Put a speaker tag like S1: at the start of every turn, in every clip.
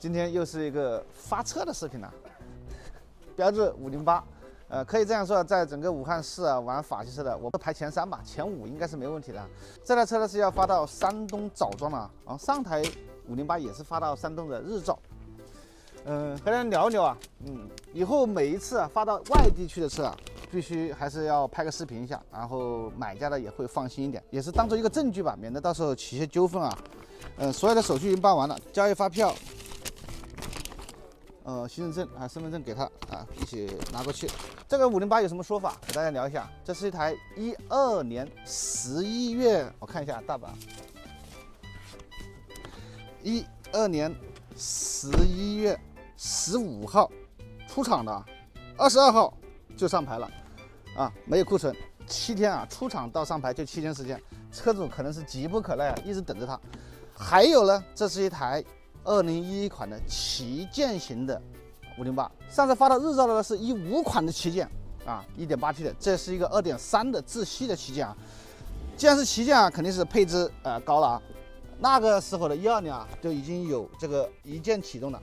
S1: 今天又是一个发车的视频了，标致508，可以这样说，在整个武汉市啊玩法系车的，我不排前3吧，前5应该是没问题的。这台车呢是要发到山东枣庄了啊，上台508也是发到山东的日照。和大家聊一聊啊，以后每一次啊发到外地去的车啊，必须还是要拍个视频一下，然后买家的也会放心一点，也是当做一个证据吧，免得到时候起些纠纷啊。所有的手续已经办完了，交易发票。行政证啊，身份证给他啊，一起拿过去。这个508有什么说法？给大家聊一下。这是一台12年11月，我看一下大版，12年11月15号出厂的，22号就上牌了啊，没有库存，7天啊，出厂到上牌就7天时间，车主可能是急不可耐啊，一直等着它。还有呢，这是一台2011款的旗舰型的508，上次发到日照的是15款的旗舰啊 ，1.8T 的，这是一个2.3的自吸的旗舰啊。既然是旗舰啊，肯定是配置高了啊。那个时候的12年啊，就已经有这个一键启动的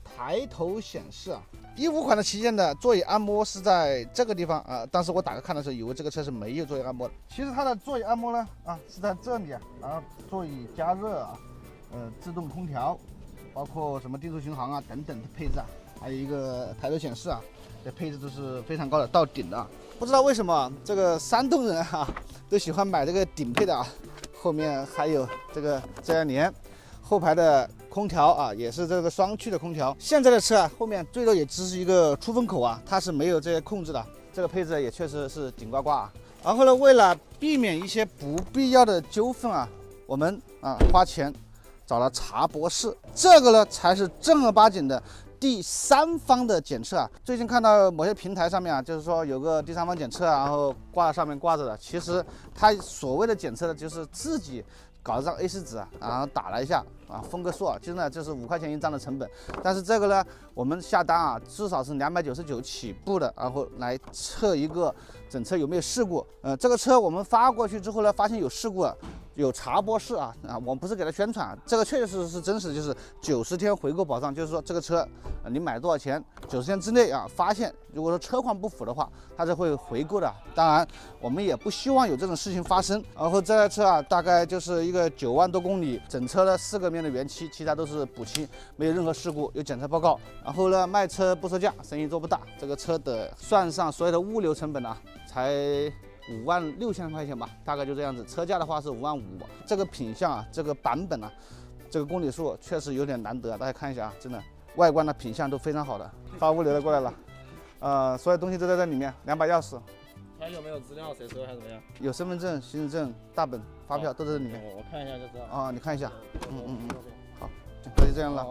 S1: 抬头显示啊。15款的旗舰的座椅按摩是在这个地方啊，当时我打开看的时候，以为这个车是没有座椅按摩的。其实它的座椅按摩呢是在这里啊，然后座椅加热啊。自动空调，包括什么定速巡航啊等等的配置啊，还有一个抬头显示啊，这配置都是非常高的，到顶的啊。不知道为什么这个山东人都喜欢买这个顶配的啊。后面还有这个遮阳帘，后排的空调啊也是这个双区的空调。现在的车啊，后面最多也只是一个出风口啊，它是没有这些控制的。这个配置也确实是顶呱呱啊。然后呢，为了避免一些不必要的纠纷啊，我们花钱找了查博士，这个呢才是正儿八经的第三方的检测啊。最近看到某些平台上面啊，就是说有个第三方检测，然后上面挂着的，其实它所谓的检测的就是自己搞一张 A4 纸啊，然后打了一下啊，封个数啊，其实呢就是5块钱一张的成本。但是这个呢，我们下单啊，至少是299起步的，然后来测一个整车有没有事故。这个车我们发过去之后呢，发现有事故了。有查博士啊，我们不是给他宣传，这个确实是真实，就是90天回购保障，就是说这个车你买多少钱，90天之内啊，发现如果说车况不符的话，它是会回购的。当然，我们也不希望有这种事情发生。然后这台车啊，大概就是一个9万多公里，整车的4个面的原漆，其他都是补漆，没有任何事故，有检测报告。然后呢，卖车不收价，生意做不大。这个车的算上所有的物流成本啊，才56000块钱吧，大概就这样子。车价的话是55000。这个品相啊，这个版本啊，这个公里数确实有点难得，大家看一下啊，真的外观的品相都非常好的。发物流的过来了，所有东西都在这里面，2把钥匙。
S2: 还有没有资料谁收还是怎么样？
S1: 有身份证、行政证、大本、发票都在这里面。
S2: 我看一下就知道。
S1: 啊，你看一下。好，那就这样了。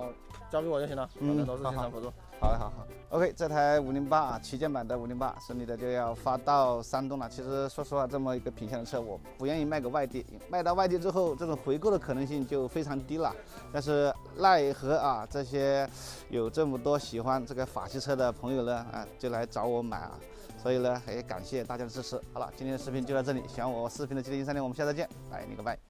S2: 交给我就行了。都是现场合作。
S1: 好的，好。OK， 这台508啊，旗舰版的508，顺利的就要发到山东了。其实说实话，这么一个品相的车，我不愿意卖给外地，卖到外地之后，这种回购的可能性就非常低了。但是奈何啊，这些有这么多喜欢这个法系车的朋友呢，就来找我买啊。所以呢，也感谢大家的支持。好了，今天的视频就到这里，喜欢我视频的记得130，我们下次见，拜你个拜。